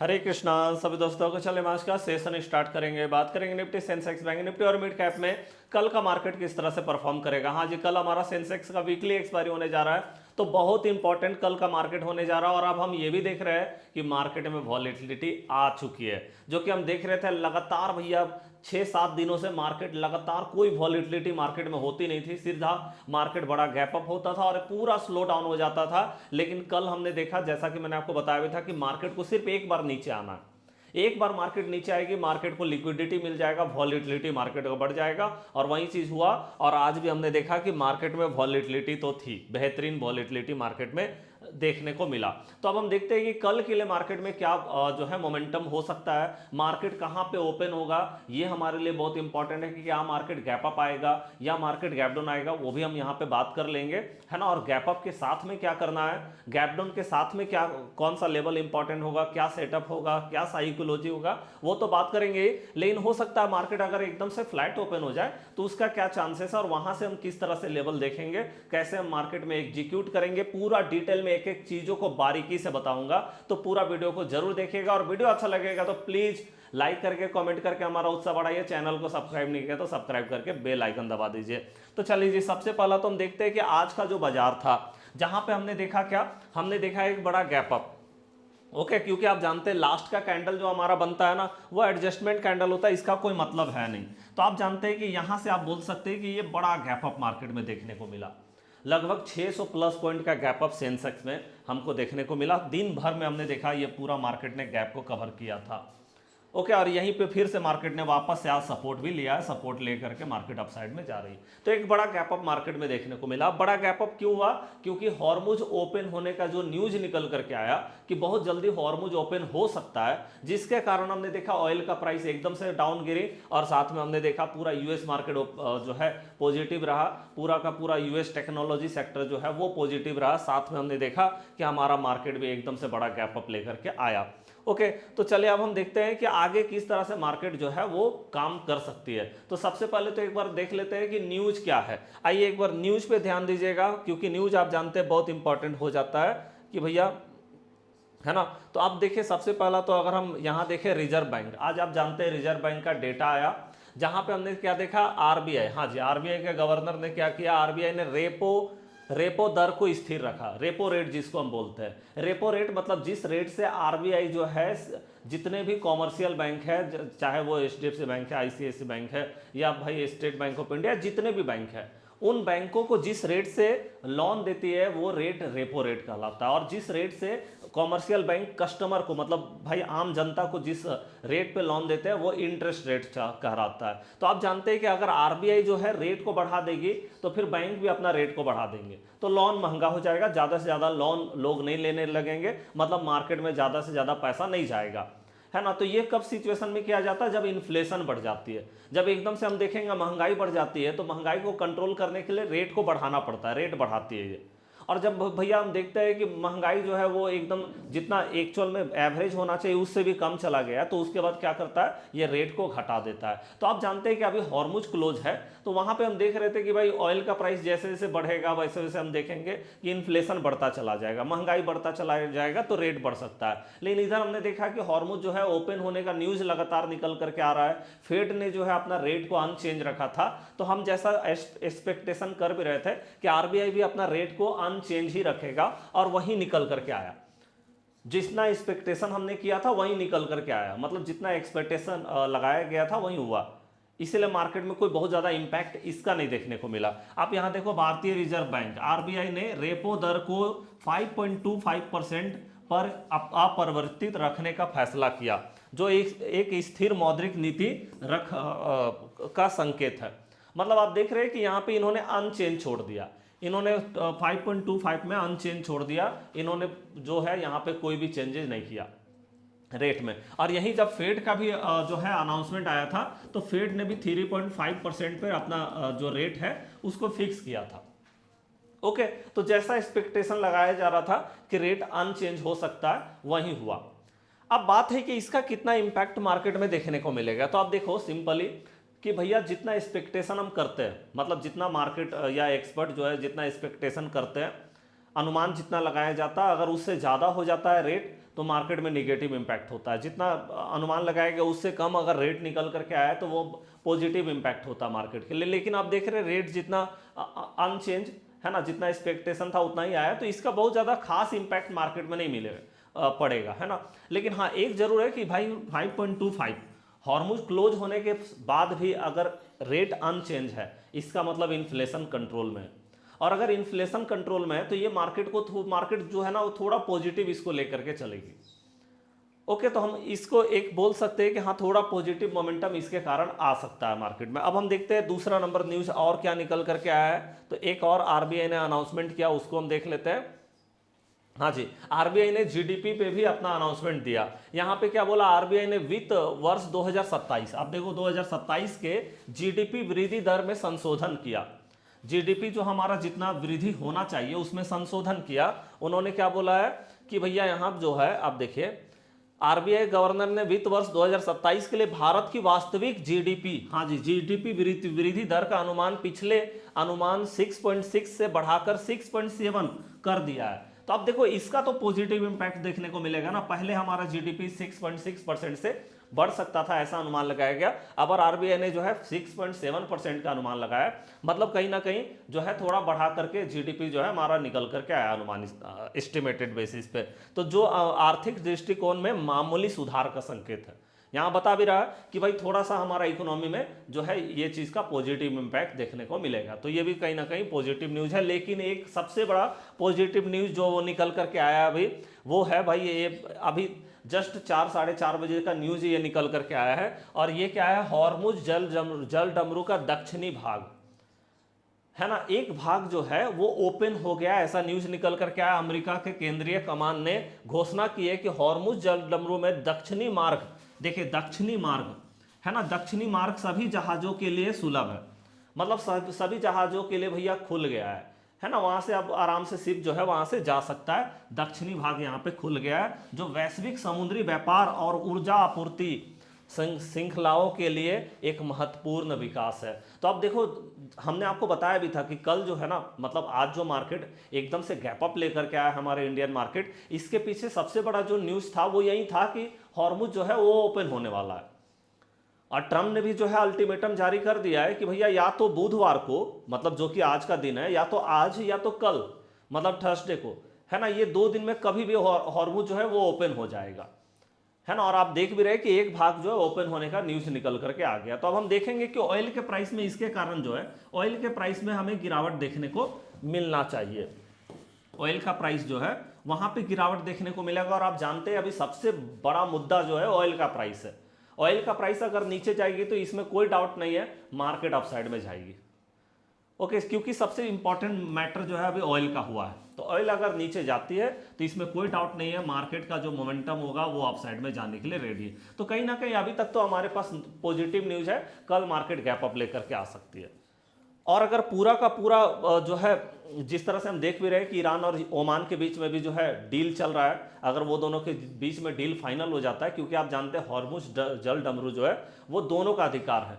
हरे कृष्णा सभी दोस्तों को। चले आज का सेशन स्टार्ट करेंगे। बात करेंगे निफ्टी, सेंसेक्स, बैंक निफ्टी और मिड कैप में कल का मार्केट किस तरह से परफॉर्म करेगा। हाँ जी, कल हमारा सेंसेक्स का वीकली एक्सपायरी होने जा रहा है, तो बहुत इंपॉर्टेंट कल का मार्केट होने जा रहा है। और अब हम ये भी देख रहे हैं कि मार्केट में वॉलेटिलिटी आ चुकी है, जो कि हम देख रहे थे लगातार भैया 6-7 दिनों से मार्केट लगातार कोई वॉलेटिलिटी मार्केट में होती नहीं थी। सीधा मार्केट बड़ा गैप अप होता था और पूरा स्लो डाउन हो जाता था। लेकिन कल हमने देखा, जैसा कि मैंने आपको बताया भी था, कि मार्केट को सिर्फ एक बार नीचे आना है। एक बार मार्केट नीचे आएगी, मार्केट को लिक्विडिटी मिल जाएगा, वॉलेटिलिटी मार्केट का बढ़ जाएगा। और वही चीज हुआ। और आज भी हमने देखा कि मार्केट में वॉलेटिलिटी तो थी, बेहतरीन वॉलेटिलिटी मार्केट में देखने को मिला। तो अब हम देखते हैं कि कल के लिए मार्केट में क्या जो है मोमेंटम हो सकता है, मार्केट कहां पे ओपन होगा। ये हमारे लिए बहुत इंपॉर्टेंट है कि क्या मार्केट गैप अप आएगा या मार्केट गैप डाउन आएगा, वो भी हम यहां पे बात कर लेंगे, है ना। और गैप अप के साथ में क्या करना है, गैप डाउन के साथ में क्या, कौन सा लेवल इंपॉर्टेंट होगा, क्या सेटअप होगा, क्या साइकोलॉजी होगा, वो तो बात करेंगे। लेकिन हो सकता है मार्केट अगर एकदम से फ्लैट ओपन हो जाए तो उसका क्या चांसेस है, और वहां से हम किस तरह से लेवल देखेंगे, कैसे हम मार्केट में एग्जीक्यूट करेंगे, पूरा डिटेल में एक एक चीजों को बारीकी से बताऊंगा। तो पूरा वीडियो को जरूर देखिएगा, और वीडियो अच्छा लगेगा तो प्लीज लाइक करके कमेंट करके हमारा उत्साह बढ़ाइए। चैनल को सब्सक्राइब नहीं किया तो सब्सक्राइब करके बेल आइकन दबा दीजिए। तो चलिए जी, सबसे पहला तो हम देखते हैं कि आज का जो बाजार था, जहां पे हमने देखा क्या, हमने देखा एक बड़ा गैप अप। ओके, क्योंकि आप जानते हैं लास्ट का कैंडल जो हमारा बनता है ना, वो एडजस्टमेंट कैंडल होता है, इसका कोई मतलब है नहीं। तो आप जानते हैं कि यहां से आप बोल सकते हैं कि ये बड़ा गैप अप मार्केट में देखने को मिला। लगभग 600 प्लस पॉइंट का गैप अप सेंसेक्स में हमको देखने को मिला। दिन भर में हमने देखा ये पूरा मार्केट ने गैप को कवर किया था। ओके, और यहीं पे फिर से मार्केट ने वापस से आज सपोर्ट भी लिया है, सपोर्ट लेकर के मार्केट अपसाइड में जा रही है। तो एक बड़ा गैप अप मार्केट में देखने को मिला। बड़ा गैप अप क्यों हुआ, क्योंकि हॉर्मुज ओपन होने का जो न्यूज निकल करके आया कि बहुत जल्दी हॉर्मुज ओपन हो सकता है, जिसके कारण हमने देखा ऑयल का प्राइस एकदम से डाउन गिरी। और साथ में हमने देखा पूरा यूएस मार्केट जो है पॉजिटिव रहा, पूरा का पूरा यूएस टेक्नोलॉजी सेक्टर जो है वो पॉजिटिव रहा। साथ में हमने देखा कि हमारा मार्केट भी एकदम से बड़ा गैप अप लेकर के आया। ओके, तो चलिए अब हम देखते हैं कि आगे किस तरह से मार्केट जो है वो काम कर सकती है। तो सबसे पहले तो एक बार देख लेते हैं कि न्यूज क्या है। आइए एक बार न्यूज पे ध्यान दीजिएगा, क्योंकि न्यूज आप जानते हैं बहुत इंपॉर्टेंट हो जाता है कि भैया, है ना। तो आप देखिए, सबसे पहला तो अगर हम यहां देखें रिजर्व बैंक, आज आप जानते हैं रिजर्व बैंक का डेटा आया, जहां पे हमने क्या देखा, आरबीआई, हाँ जी, आरबीआई के गवर्नर ने क्या किया, आरबीआई ने रेपो दर को स्थिर रखा। रेपो रेट जिसको हम बोलते हैं, रेपो रेट मतलब जिस रेट से आरबीआई जो है जितने भी कॉमर्शियल बैंक है, चाहे वो एचडीएफसी बैंक है, आईसीआईसी बैंक है, या भाई स्टेट बैंक ऑफ इंडिया, जितने भी बैंक है, उन बैंकों को जिस रेट से लोन देती है वो रेट रेपो रेट कहलाता है। और जिस रेट से कॉमर्शियल बैंक कस्टमर को, मतलब भाई आम जनता को जिस रेट पे लोन देते हैं, वो इंटरेस्ट रेट कहलाता है। तो आप जानते हैं कि अगर आरबीआई जो है रेट को बढ़ा देगी तो फिर बैंक भी अपना रेट को बढ़ा देंगे, तो लोन महंगा हो जाएगा, ज़्यादा से ज़्यादा लोन लोग नहीं लेने लगेंगे, मतलब मार्केट में ज़्यादा से ज़्यादा पैसा नहीं जाएगा, है ना। तो ये कब सिचुएशन में किया जाता है, जब इन्फ्लेशन बढ़ जाती है, जब एकदम से हम देखेंगे महंगाई बढ़ जाती है, तो महंगाई को कंट्रोल करने के लिए रेट को बढ़ाना पड़ता है, रेट बढ़ाती है ये। और जब भैया हम देखते हैं कि महंगाई जो है वो एकदम जितना एक्चुअल में एवरेज होना चाहिए उससे भी कम चला गया, तो उसके बाद क्या करता है, ये रेट को घटा देता है। तो आप जानते हैं कि अभी हॉर्मुज क्लोज है, तो वहां पे हम देख रहे थे कि भाई ऑयल का प्राइस जैसे जैसे बढ़ेगा वैसे वैसे हम देखेंगे कि इन्फ्लेशन बढ़ता चला जाएगा, महंगाई बढ़ता चला जाएगा, तो रेट बढ़ सकता है। लेकिन इधर हमने देखा कि हॉर्मुज जो है ओपन होने का न्यूज लगातार निकल करके आ रहा है, फेड ने जो है अपना रेट को अनचेंज रखा था। तो हम जैसा एक्सपेक्टेशन कर भी रहे थे कि आरबीआई भी अपना रेट को अनचेंज ही रखेगा, और वही निकल करके आया। जितना एक्सपेक्टेशन हमने किया था वही निकल करके आया, मतलब जितना एक्सपेक्टेशन लगाया गया था वही हुआ। इसीलिए मार्केट में कोई बहुत ज्यादा इंपैक्ट इसका नहीं देखने को मिला। आप यहां देखो, भारतीय रिजर्व बैंक आरबीआई ने रेपो दर को 5.25% पर अपरिवर्तित रखने का फैसला किया, जो एक स्थिर मौद्रिक नीति का संकेत है। मतलब आप देख रहे हैं कि यहां पे इन्होंने अनचेंज छोड़ दिया, इन्होंने 5.25 में अनचेंज छोड़ दिया, इन्होंने जो है यहाँ पे कोई भी चेंजेस नहीं किया रेट में। और यही जब फेड का भी जो है अनाउंसमेंट आया था, तो फेड ने भी 3.5% पे अपना जो रेट है उसको फिक्स किया था। ओके, तो जैसा एक्सपेक्टेशन लगाया जा रहा था कि रेट अनचेंज हो सकता है, वही हुआ। अब बात है कि इसका कितना इंपैक्ट मार्केट में देखने को मिलेगा। तो आप देखो सिंपली कि भैया जितना एक्सपेक्टेशन हम करते हैं, मतलब जितना मार्केट या एक्सपर्ट जो है जितना एक्सपेक्टेशन करते हैं, अनुमान जितना लगाया जाता है, अगर उससे ज़्यादा हो जाता है रेट तो मार्केट में निगेटिव इम्पैक्ट होता है। जितना अनुमान लगाया गया उससे कम अगर रेट निकल करके आया तो वो पॉजिटिव इम्पैक्ट होता है मार्केट के लिए। लेकिन आप देख रहे हैं रेट जितना अनचेंज है ना, जितना एक्सपेक्टेशन था उतना ही आया, तो इसका बहुत ज़्यादा खास इम्पैक्ट मार्केट में नहीं मिलेगा पड़ेगा, है ना। लेकिन हाँ एक जरूर है कि भाई 5.25 हॉर्मुज क्लोज होने के बाद भी अगर रेट अनचेंज है, इसका मतलब इन्फ्लेशन कंट्रोल में है। और अगर इन्फ्लेशन कंट्रोल में है तो ये मार्केट जो है ना वो थोड़ा पॉजिटिव इसको लेकर के चलेगी। ओके, तो हम इसको एक बोल सकते हैं कि हाँ थोड़ा पॉजिटिव मोमेंटम इसके कारण आ सकता है मार्केट में। अब हम देखते हैं दूसरा नंबर न्यूज और क्या निकल करके आया है। तो एक और आरबीआई ने अनाउंसमेंट किया, उसको हम देख लेते हैं। हाँ जी, आरबीआई ने जीडीपी पे भी अपना अनाउंसमेंट दिया। यहाँ पे क्या बोला आरबीआई ने, वित्त वर्ष 2027, आप देखो 2027 के जीडीपी वृद्धि दर में संशोधन किया। जीडीपी जो हमारा जितना वृद्धि होना चाहिए उसमें संशोधन किया। उन्होंने क्या बोला है कि भैया यहाँ जो है आप देखिए, आरबीआई गवर्नर ने वित्त वर्ष 2027 के लिए भारत की वास्तविक जीडीपी, हाँ जी जीडीपी वृद्धि दर का अनुमान पिछले अनुमान 6.6 से बढ़ाकर 6.7 कर दिया है। तो अब देखो इसका तो पॉजिटिव इंपैक्ट देखने को मिलेगा ना। पहले हमारा जीडीपी 6.6% से बढ़ सकता था ऐसा अनुमान लगाया गया, अब आरबीआई ने जो है 6.7% का अनुमान लगाया। मतलब कहीं ना कहीं जो है थोड़ा बढ़ा करके जीडीपी जो है हमारा निकल करके आया अनुमान एस्टिमेटेड बेसिस पे। तो जो आर्थिक दृष्टिकोण में मामूली सुधार का संकेत है। यहाँ बता भी रहा है कि भाई थोड़ा सा हमारा इकोनॉमी में जो है ये चीज़ का पॉजिटिव इम्पैक्ट देखने को मिलेगा। तो ये भी कहीं ना कहीं पॉजिटिव न्यूज़ है। लेकिन एक सबसे बड़ा पॉजिटिव न्यूज़ जो वो निकल करके आया अभी, वो है भाई ये अभी जस्ट 4-4:30 बजे का न्यूज़ ये निकल करके आया है। और ये क्या है, हॉर्मुज जल डमरू का दक्षिणी भाग है ना, एक भाग जो है वो ओपन हो गया, ऐसा न्यूज निकल कर क्या है। अमेरिका के केंद्रीय कमान ने घोषणा की है कि हॉर्मुज जल डमरू में दक्षिणी मार्ग, देखिए दक्षिणी मार्ग है ना, दक्षिणी मार्ग सभी जहाजों के लिए सुलभ है। मतलब सभी जहाजों के लिए भैया खुल गया है ना, वहां से अब आराम से शिप जो है वहां से जा सकता है। दक्षिणी भाग यहाँ पे खुल गया है, जो वैश्विक समुद्री व्यापार और ऊर्जा आपूर्ति श्रृंखलाओं के लिए एक महत्वपूर्ण विकास है। तो अब देखो हमने आपको बताया भी था कि कल जो है ना, मतलब आज जो मार्केट एकदम से गैप अप लेकर के आया हमारे इंडियन मार्केट, इसके पीछे सबसे बड़ा जो न्यूज़ था वो यही था कि हॉर्मुज जो है वो ओपन होने वाला है। और ट्रम्प ने भी जो है अल्टीमेटम जारी कर दिया है कि भैया या तो बुधवार को, मतलब जो कि आज का दिन है, या तो आज या तो कल, मतलब थर्सडे को है ना, ये 2 दिन में कभी भी हॉर्मुज जो है वो ओपन हो जाएगा, है ना। और आप देख भी रहे कि एक भाग जो है ओपन होने का न्यूज निकल करके आ गया। तो अब हम देखेंगे कि ऑयल के प्राइस में इसके कारण जो है ऑयल के प्राइस में हमें गिरावट देखने को मिलना चाहिए। ऑयल का प्राइस जो है वहां पे गिरावट देखने को मिलेगा। और आप जानते हैं अभी सबसे बड़ा मुद्दा जो है ऑयल का प्राइस है। ऑयल का प्राइस अगर नीचे जाएगी तो इसमें कोई डाउट नहीं है मार्केट अपसाइड में जाएगी। ओके, क्योंकि सबसे इंपॉर्टेंट मैटर जो है अभी ऑयल का हुआ है। तो ऑयल अगर नीचे जाती है तो इसमें कोई डाउट नहीं है मार्केट का जो मोमेंटम होगा वो अपसाइड में जाने के लिए रेडी है। तो कहीं ना कहीं अभी तक तो हमारे पास पॉजिटिव न्यूज है, कल मार्केट गैप अप लेकर के आ सकती है। और अगर पूरा का पूरा जो है जिस तरह से हम देख भी रहे हैं कि ईरान और ओमान के बीच में भी जो है डील चल रहा है, अगर वो दोनों के बीच में डील फाइनल हो जाता है, क्योंकि आप जानते हैं हॉर्मुज जल डमरू जो है वो दोनों का अधिकार है।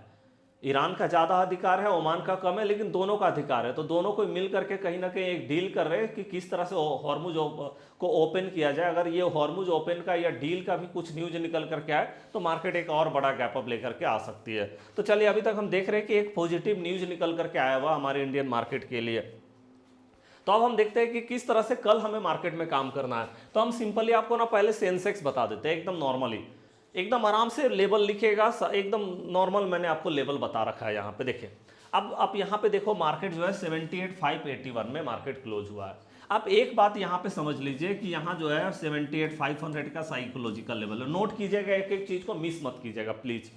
ईरान का ज़्यादा अधिकार है, ओमान का कम है, लेकिन दोनों का अधिकार है। तो दोनों को मिल करके कहीं ना कहीं एक डील कर रहे हैं कि किस तरह से हॉर्मुज को ओपन किया जाए। अगर ये हॉर्मुज ओपन का या डील का भी कुछ न्यूज निकल करके आए तो मार्केट एक और बड़ा गैप अप लेकर के आ सकती है। तो चलिए अभी तक हम देख रहे हैं कि एक पॉजिटिव न्यूज निकल करके आया हुआ हमारे इंडियन मार्केट के लिए। तो अब हम देखते हैं कि किस तरह से कल हमें मार्केट में काम करना है। तो हम सिंपली आपको ना पहले सेंसेक्स बता देते हैं, एकदम नॉर्मली, एकदम आराम से लेवल लिखेगा, एकदम नॉर्मल मैंने आपको लेवल बता रखा है यहाँ पे। देखिए अब आप यहाँ पे देखो मार्केट जो है 78,581 में मार्केट क्लोज हुआ है। आप एक बात यहाँ पे समझ लीजिए कि यहाँ जो है 78,500 का साइकोलॉजिकल लेवल है। नोट कीजिएगा, एक एक चीज को मिस मत कीजिएगा प्लीज।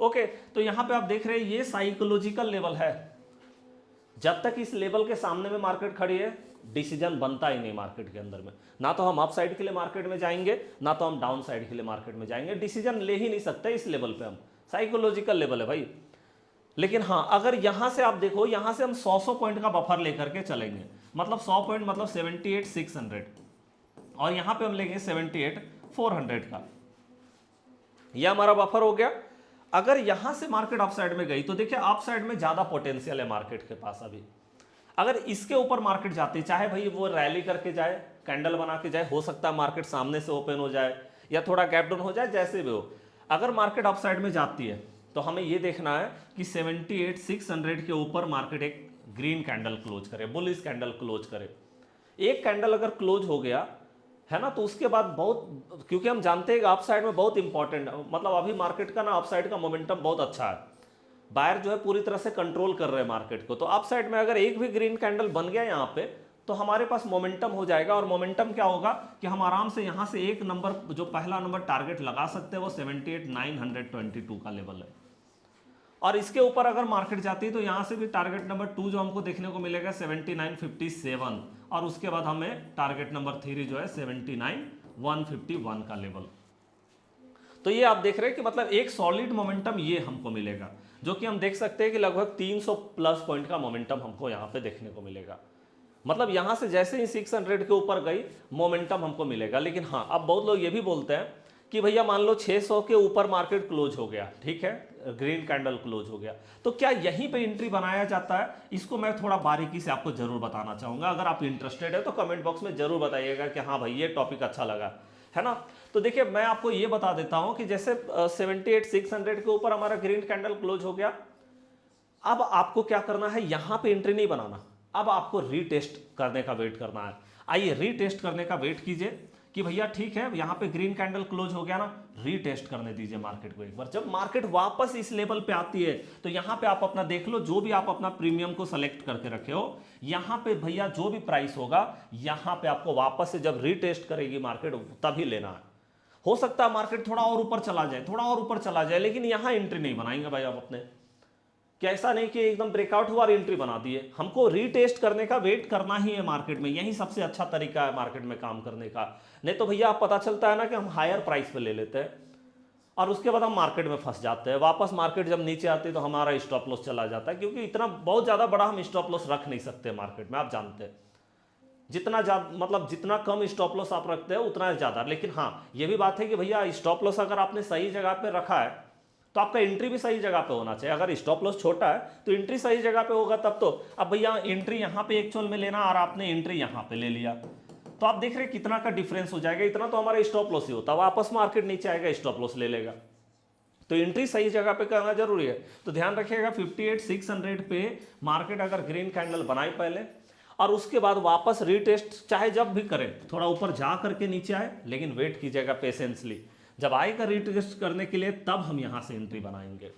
ओके, तो यहाँ पे आप देख रहे हैं ये साइकोलॉजिकल लेवल है। जब तक इस लेवल के सामने में मार्केट खड़ी है डिसीजन बनता ही नहीं मार्केट के अंदर में। ना तो हम अप साइड के लिए मार्केट में जाएंगे, ना तो हम डाउन साइड के लिए मार्केट में जाएंगे। डिसीजन ले ही नहीं सकते इस लेवल पे हम, साइकोलॉजिकल लेवल है भाई। लेकिन हाँ, अगर यहां से आप देखो, यहां से हम 100 पॉइंट का बफर लेकर के चलेंगे, मतलब 100 पॉइंट मतलब 78,600, और यहां पे हम लेंगे 78,400 का, यह हमारा बफर हो गया। अगर यहां से मार्केट अप साइड में गई तो देखिए अप साइड में ज्यादा पोटेंशियल है मार्केट के पास अभी। अगर इसके ऊपर मार्केट जाती है, चाहे भाई वो रैली करके जाए, कैंडल बना के जाए, हो सकता है मार्केट सामने से ओपन हो जाए या थोड़ा गैप डाउन हो जाए, जैसे भी हो, अगर मार्केट अपसाइड में जाती है तो हमें ये देखना है कि 78,600 के ऊपर मार्केट एक ग्रीन कैंडल क्लोज करे, बुलिश कैंडल क्लोज करे। एक कैंडल अगर क्लोज हो गया है ना, तो उसके बाद बहुत, क्योंकि हम जानते हैं कि अपसाइड में बहुत इंपॉर्टेंट, मतलब अभी मार्केट का ना अपसाइड का मोमेंटम बहुत अच्छा है, बायर जो है पूरी तरह से कंट्रोल कर रहे हैं मार्केट को। तो अपसाइड में अगर एक भी ग्रीन कैंडल बन गया यहाँ पे, तो हमारे पास मोमेंटम हो जाएगा। और मोमेंटम क्या होगा कि हम आराम से यहाँ से एक नंबर, जो पहला नंबर टारगेट लगा सकते हैं वो 78,922 का लेवल है। और इसके ऊपर अगर मार्केट जाती है तो यहाँ से भी टारगेट नंबर 2 जो हमको देखने को मिलेगा 79,57, और उसके बाद हमें टारगेट नंबर 3 जो है 79,151 का लेवल। तो ये आप देख रहे हैं कि मतलब एक सॉलिड मोमेंटम ये हमको मिलेगा, जो कि हम देख सकते हैं कि लगभग 300 प्लस पॉइंट का मोमेंटम हमको यहाँ पे देखने को मिलेगा। मतलब यहाँ से जैसे ही 600 के ऊपर गई मोमेंटम हमको मिलेगा। लेकिन हाँ, अब बहुत लोग ये भी बोलते हैं कि भैया मान लो 600 के ऊपर मार्केट क्लोज हो गया, ठीक है, ग्रीन कैंडल क्लोज हो गया, तो क्या यहीं पे एंट्री बनाया जाता है? इसको मैं थोड़ा बारीकी से आपको जरूर बताना चाहूंगा। अगर आप इंटरेस्टेड है तो कमेंट बॉक्स में जरूर बताइएगा कि हाँ भाई ये टॉपिक अच्छा लगा, है ना। तो देखिए मैं आपको ये बता देता हूं कि जैसे 78,600 के ऊपर हमारा ग्रीन कैंडल क्लोज हो गया, अब आपको क्या करना है, यहां पे एंट्री नहीं बनाना, अब आपको रीटेस्ट करने का वेट करना है। आइए रीटेस्ट करने का वेट कीजिए कि भैया ठीक है, यहां पे ग्रीन कैंडल क्लोज हो गया ना, रीटेस्ट करने दीजिए मार्केट को एक बार। जब मार्केट वापस इस लेवल पे आती है तो यहां पे आप अपना देख लो, जो भी आप अपना प्रीमियम को सेलेक्ट करके रखे हो, यहां पे भैया जो भी प्राइस होगा यहां पे आपको वापस से जब रीटेस्ट करेगी मार्केट तभी लेना है। हो सकता है मार्केट थोड़ा और ऊपर चला जाए, थोड़ा और ऊपर चला जाए, लेकिन यहां एंट्री नहीं बनाएंगे भाई आप अपने। क्या ऐसा नहीं कि एकदम ब्रेकआउट हुआ और एंट्री बना दिए, हमको रीटेस्ट करने का वेट करना ही है मार्केट में। यही सबसे अच्छा तरीका है मार्केट में काम करने का। नहीं तो भैया आप पता चलता है ना कि हम हायर प्राइस पे ले लेते हैं और उसके बाद हम मार्केट में फंस जाते हैं। वापस मार्केट जब नीचे आती है तो हमारा स्टॉप लॉस चला जाता है, क्योंकि इतना बहुत ज़्यादा बड़ा हम स्टॉप लॉस रख नहीं सकते मार्केट में, आप जानते हैं। जितना ज़्यादा मतलब जितना कम स्टॉप लॉस आप रखते हैं उतना ज़्यादा। लेकिन हाँ, ये भी बात है कि भैया स्टॉप लॉस अगर आपने सही जगह पे रखा है तो आपका एंट्री भी सही जगह पे होना चाहिए। अगर स्टॉप लॉस छोटा है तो एंट्री सही जगह पे होगा तब तो। अब भैया एंट्री यहाँ पे एक्चुअल में लेना और आपने एंट्री यहाँ पे ले लिया, तो आप देख रहे हैं कितना का डिफरेंस हो जाएगा। इतना तो हमारा स्टॉप लॉस ही होता है, वापस मार्केट नीचे आएगा स्टॉप लॉस ले लेगा। तो एंट्री सही जगह पे करना जरूरी है। तो ध्यान रखिएगा 58,600 पे मार्केट अगर ग्रीन कैंडल बनाए पहले और उसके बाद वापस रीटेस्ट चाहे जब भी करें, थोड़ा ऊपर जा करके नीचे आए, लेकिन वेट कीजिएगा पेशेंसली। जब आएगा रीटेस्ट करने के लिए तब हम यहां से एंट्री बनाएंगे,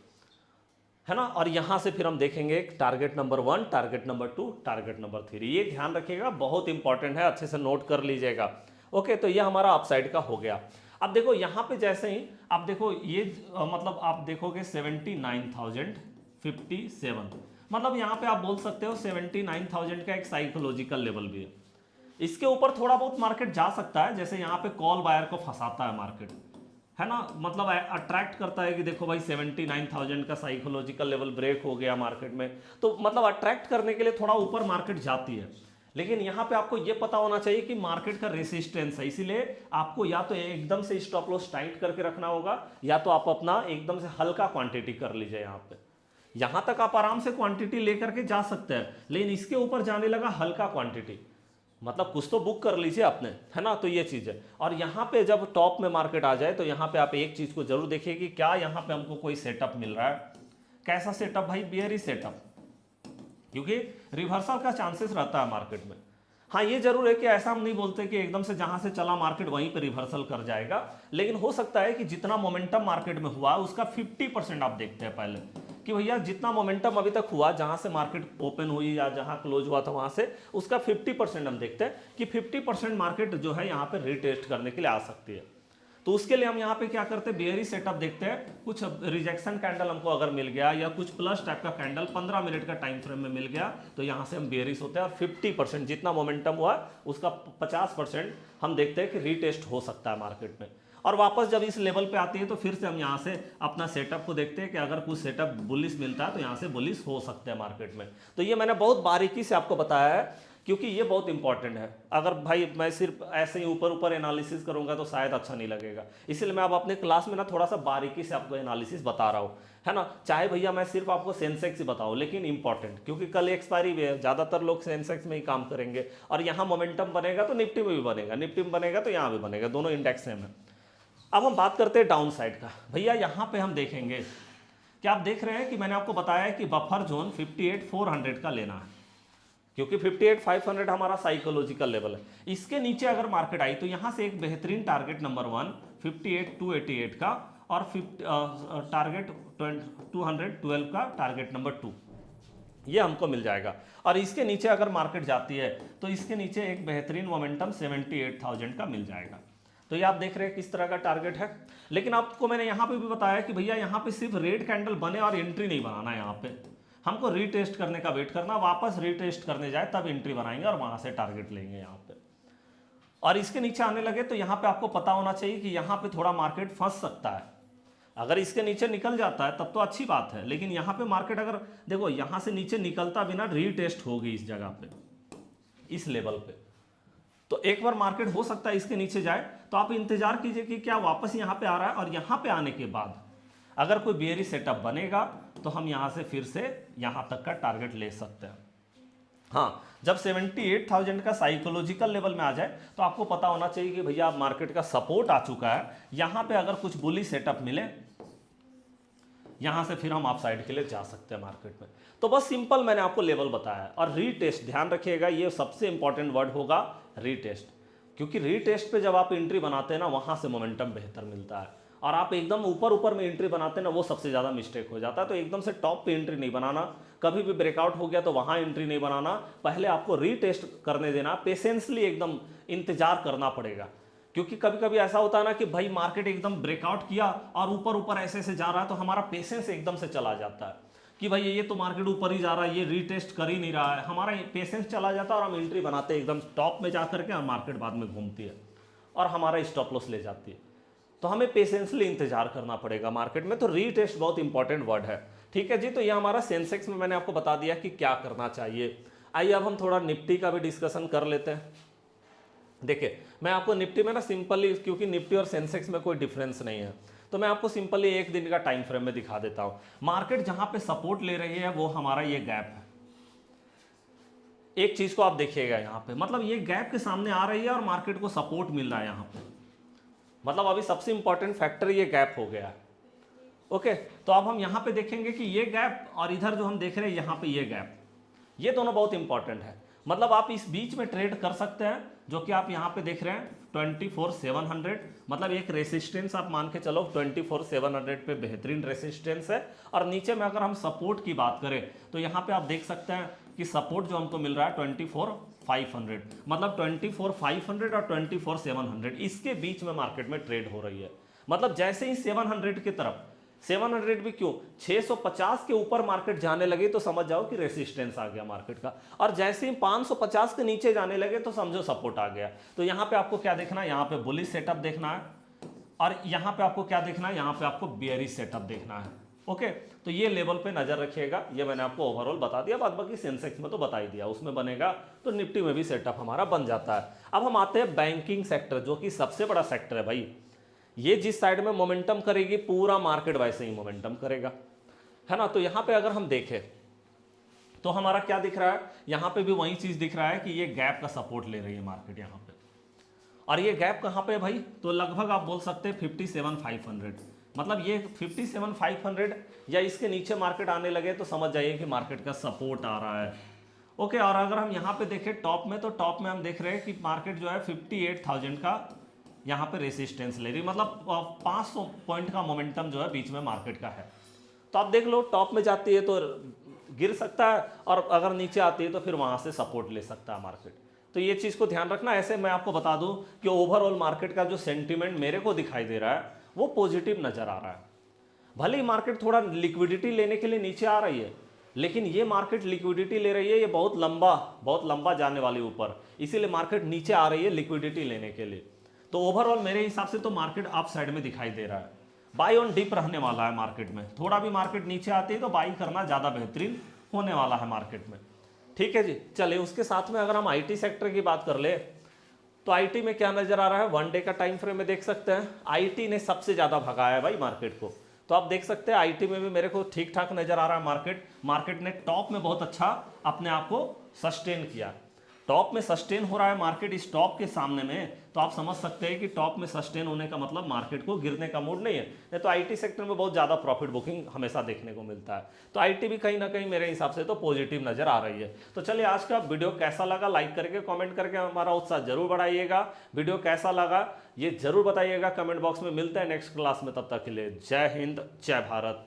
है ना। और यहां से फिर हम देखेंगे target number 1, target number 2, target number 3। ये ध्यान रखिएगा, बहुत इंपॉर्टेंट है, अच्छे से नोट कर लीजिएगा। ओके, तो ये हमारा अपसाइड का हो गया। अब देखो यहाँ पे जैसे ही आप देखो ये मतलब आप देखोगे 79,057, मतलब यहाँ पे आप बोल सकते हो 79,000 का एक साइकोलॉजिकल लेवल भी है। इसके ऊपर थोड़ा बहुत मार्केट जा सकता है, जैसे यहाँ पे कॉल बायर को फंसाता है मार्केट, है ना, मतलब अट्रैक्ट करता है कि देखो भाई 79,000 का साइकोलॉजिकल लेवल ब्रेक हो गया मार्केट में, तो मतलब अट्रैक्ट करने के लिए थोड़ा ऊपर मार्केट जाती है। लेकिन यहाँ पे आपको ये पता होना चाहिए कि मार्केट का रेसिस्टेंस है, इसीलिए आपको या तो एकदम से स्टॉप लॉस टाइट करके रखना होगा, या तो आप अपना एकदम से हल्का क्वांटिटी कर लीजिए। यहाँ पे यहाँ तक आप आराम से क्वांटिटी लेकर के जा सकते हैं, लेकिन इसके ऊपर जाने लगा हल्का क्वांटिटी, मतलब कुछ तो बुक कर लीजिए आपने, है ना। तो ये चीज़ है। और यहाँ पे जब टॉप में मार्केट आ जाए तो यहाँ पे आप एक चीज़ को जरूर देखिए कि क्या यहाँ पे हमको कोई सेटअप मिल रहा है। कैसा सेटअप भाई? बेयरिश सेटअप, क्योंकि रिवर्सल का चांसेस रहता है मार्केट में। हाँ, ये जरूर है कि ऐसा हम नहीं बोलते कि एकदम से जहां से चला मार्केट वहीं पे रिवर्सल कर जाएगा, लेकिन हो सकता है कि जितना मोमेंटम मार्केट में हुआ उसका 50% आप देखते हैं पहले कि भैया जितना मोमेंटम अभी तक हुआ, जहां से मार्केट ओपन हुई या जहां क्लोज हुआ था वहां से उसका 50% हम देखते हैं कि 50% मार्केट जो है यहाँ पे रीटेस्ट करने के लिए आ सकती है। तो उसके लिए हम यहाँ पे क्या करते हैं, बेयरिश सेटअप देखते हैं। कुछ रिजेक्शन कैंडल हमको अगर मिल गया या कुछ प्लस टाइप का कैंडल 15 मिनट का टाइम फ्रेम में मिल गया तो यहाँ से हम बेयरिश होते हैं और 50% जितना मोमेंटम हुआ उसका 50% हम देखते हैं कि रीटेस्ट हो सकता है मार्केट में। और वापस जब इस लेवल पे आती है तो फिर से हम यहाँ से अपना सेटअप को देखते हैं कि अगर कुछ सेटअप बुलिश मिलता है तो यहाँ से बुलिश हो सकते हैं मार्केट में। तो ये मैंने बहुत बारीकी से आपको बताया है क्योंकि ये बहुत इंपॉर्टेंट है। अगर भाई मैं सिर्फ ऐसे ही ऊपर ऊपर एनालिसिस करूंगा तो शायद अच्छा नहीं लगेगा, इसलिए मैं अब अपने क्लास में ना थोड़ा सा बारीकी से आपको एनालिसिस बता रहा हूँ, है ना। चाहे भैया मैं सिर्फ आपको सेंसेक्स ही बताऊँ, लेकिन इंपॉर्टेंट, क्योंकि कल एक्सपायरी भी है, ज़्यादातर लोग सेंसेक्स में ही काम करेंगे, और यहाँ मोमेंटम बनेगा तो निफ्टी में भी बनेगा, निफ्टी में बनेगा तो यहाँ भी बनेगा, दोनों इंडेक्स सेम है। अब हम बात करते हैं डाउन साइड का। भैया यहाँ पे हम देखेंगे कि आप देख रहे हैं कि मैंने आपको बताया है कि बफर जोन 58,400 का लेना है, क्योंकि 58,500 हमारा साइकोलॉजिकल लेवल है। इसके नीचे अगर मार्केट आई तो यहाँ से एक बेहतरीन टारगेट नंबर 1 58,288 का, और टारगेट 212 का टारगेट नंबर 2, ये हमको मिल जाएगा। और इसके नीचे अगर मार्केट जाती है तो इसके नीचे एक बेहतरीन मोमेंटम 78,000 का मिल जाएगा। तो ये आप देख रहे हैं किस तरह का टारगेट है। लेकिन आपको मैंने यहाँ पे भी बताया कि भैया यहाँ पे सिर्फ रेड कैंडल बने और एंट्री नहीं बनाना है, यहाँ पे हमको रीटेस्ट करने का वेट करना, वापस रीटेस्ट करने जाए तब एंट्री बनाएंगे और वहां से टारगेट लेंगे यहाँ पे। और इसके नीचे आने लगे तो यहाँ पे आपको पता होना चाहिए कि यहाँ पे थोड़ा मार्केट फंस सकता है। अगर इसके नीचे निकल जाता है तब तो अच्छी बात है, लेकिन यहाँ पे मार्केट अगर देखो यहाँ से नीचे निकलता बिना रीटेस्ट होगी इस जगह पे, इस लेवल पे, तो एक बार मार्केट हो सकता है इसके नीचे जाए, तो आप इंतजार कीजिए कि क्या वापस यहाँ पे आ रहा है, और यहाँ पे आने के बाद अगर कोई बेयरिश सेटअप बनेगा तो हम यहाँ से फिर से यहाँ तक का टारगेट ले सकते हैं। हाँ, जब 78,000 का साइकोलॉजिकल लेवल में आ जाए तो आपको पता होना चाहिए कि भैया मार्केट का सपोर्ट आ चुका है, यहाँ पे अगर कुछ बुलिश सेटअप मिले यहाँ से फिर हम अप साइड के लिए जा सकते हैं मार्केट में। तो बस सिंपल मैंने आपको लेवल बताया। और रीटेस्ट, ध्यान रखिएगा, ये सबसे इंपॉर्टेंट वर्ड होगा रीटेस्ट, क्योंकि रीटेस्ट पे जब आप एंट्री बनाते हैं ना वहाँ से मोमेंटम बेहतर मिलता है, और आप एकदम ऊपर ऊपर में एंट्री बनाते हैं ना वो सबसे ज़्यादा मिस्टेक हो जाता है। तो एकदम से टॉप पे एंट्री नहीं बनाना, कभी भी ब्रेकआउट हो गया तो वहाँ एंट्री नहीं बनाना, पहले आपको रीटेस्ट करने देना, पेशेंसली एकदम इंतजार करना पड़ेगा। क्योंकि कभी कभी ऐसा होता है ना कि भाई मार्केट एकदम ब्रेकआउट किया और ऊपर ऊपर ऐसे ऐसे जा रहा है, तो हमारा पेशेंस एकदम से चला जाता है कि भाई ये तो मार्केट ऊपर ही जा रहा है, ये रीटेस्ट कर ही नहीं रहा है, हमारा पेशेंस चला जाता है और हम एंट्री बनाते हैं एकदम टॉप में जा करके, और मार्केट बाद में घूमती है और हमारा स्टॉप लॉस ले जाती है। तो हमें पेशेंसली इंतजार करना पड़ेगा मार्केट में। तो रीटेस्ट बहुत इंपॉर्टेंट वर्ड है, ठीक है जी। तो ये हमारा सेंसेक्स में मैंने आपको बता दिया कि क्या करना चाहिए। आइए अब हम थोड़ा निफ्टी का भी डिस्कशन कर लेते हैं। देखिए मैं आपको निफ्टी में ना सिंपली, क्योंकि निफ्टी और सेंसेक्स में कोई डिफरेंस नहीं है, तो मैं आपको सिंपली एक दिन का टाइम फ्रेम में दिखा देता हूं। मार्केट जहां पे सपोर्ट ले रही है वो हमारा ये गैप है। एक चीज को आप देखिएगा यहाँ पे, मतलब ये गैप के सामने आ रही है और मार्केट को सपोर्ट मिल रहा है यहाँ पे, मतलब अभी सबसे इंपॉर्टेंट फैक्टर ये गैप हो गया है। ओके, तो अब हम यहाँ पे देखेंगे कि ये गैप और इधर जो हम देख रहे हैं यहाँ पे ये गैप, ये दोनों बहुत इंपॉर्टेंट है। मतलब आप इस बीच में ट्रेड कर सकते हैं, जो कि आप यहाँ पे देख रहे हैं 24,700, मतलब एक रेसिस्टेंस आप मान के चलो 24,700 पे बेहतरीन रेसिस्टेंस है। और नीचे में अगर हम सपोर्ट की बात करें तो यहाँ पे आप देख सकते हैं कि सपोर्ट जो हमको मिल रहा है 24,500, मतलब 24,500 और 24,700 इसके बीच में मार्केट में ट्रेड हो रही है। मतलब जैसे ही 700 की तरफ, 700 भी क्यों, 650 के ऊपर मार्केट जाने लगे तो समझ जाओ कि रेसिस्टेंस आ गया मार्केट का, और जैसे ही 550 के नीचे जाने लगे तो समझो सपोर्ट आ गया। तो यहाँ पे आपको क्या देखना है, यहाँ पे बुलिश सेटअप देखना है, और यहाँ पे आपको क्या देखना है, यहाँ पे आपको बेयरिश सेटअप देखना है। ओके, तो ये लेवल पे नजर रखिएगा। ये मैंने आपको ओवरऑल बता दिया, बाद बाकी सेंसेक्स में तो बता ही दिया, उसमें बनेगा तो निफ्टी में भी सेटअप हमारा बन जाता है। अब हम आते हैं बैंकिंग सेक्टर, जो कि सबसे बड़ा सेक्टर है भाई। ये जिस साइड में मोमेंटम करेगी पूरा मार्केट वैसे ही मोमेंटम करेगा, है ना। तो यहाँ पे अगर हम देखें तो हमारा क्या दिख रहा है, यहाँ पे भी वही चीज दिख रहा है कि ये गैप का सपोर्ट ले रही है मार्केट यहाँ पे, और ये गैप कहाँ पे है भाई, तो लगभग आप बोल सकते हैं 57,500, मतलब ये 57,500 या इसके नीचे मार्केट आने लगे तो समझ जाइए कि मार्केट का सपोर्ट आ रहा है। ओके, और अगर हम यहाँ पे देखें टॉप में, तो टॉप में हम देख रहे हैं कि मार्केट जो है 58,000 का यहाँ पे रेसिस्टेंस ले रही, मतलब 500 पॉइंट का मोमेंटम जो है बीच में मार्केट का है। तो आप देख लो, टॉप में जाती है तो गिर सकता है, और अगर नीचे आती है तो फिर वहाँ से सपोर्ट ले सकता है मार्केट। तो ये चीज़ को ध्यान रखना। ऐसे मैं आपको बता दूं कि ओवरऑल मार्केट का जो सेंटीमेंट मेरे को दिखाई दे रहा है वो पॉजिटिव नज़र आ रहा है। भले ही मार्केट थोड़ा लिक्विडिटी लेने के लिए नीचे आ रही है, लेकिन ये मार्केट लिक्विडिटी ले रही है, ये बहुत लंबा जाने वाली ऊपर, इसीलिए मार्केट नीचे आ रही है लिक्विडिटी लेने के लिए। तो ओवरऑल मेरे हिसाब से तो मार्केट अप साइड में दिखाई दे रहा है, बाई ऑन डिप रहने वाला है मार्केट में। थोड़ा भी मार्केट नीचे आती है तो बाई करना ज़्यादा बेहतरीन होने वाला है मार्केट में। ठीक है जी। चलिए उसके साथ में अगर हम आईटी सेक्टर की बात कर ले तो आईटी में क्या नजर आ रहा है, वन डे का टाइम फ्रेम में देख सकते हैं आईटी ने सबसे ज्यादा भगाया है भाई मार्केट को। तो आप देख सकते हैं आईटी में भी मेरे को ठीक ठाक नजर आ रहा है मार्केट ने टॉप में बहुत अच्छा अपने आप को सस्टेन किया। टॉप में सस्टेन हो रहा है मार्केट इस टॉप के सामने में, तो आप समझ सकते हैं कि टॉप में सस्टेन होने का मतलब मार्केट को गिरने का मूड नहीं है। नहीं तो आईटी सेक्टर में बहुत ज़्यादा प्रॉफिट बुकिंग हमेशा देखने को मिलता है। तो आईटी भी कहीं ना कहीं मेरे हिसाब से तो पॉजिटिव नजर आ रही है। तो चलिए आज का वीडियो कैसा लगा, लाइक करके कमेंट करके हमारा उत्साह जरूर बढ़ाइएगा। वीडियो कैसा लगा ये जरूर बताइएगा कमेंट बॉक्स में। मिलते हैं नेक्स्ट क्लास में, तब तक के लिए जय हिंद जय भारत।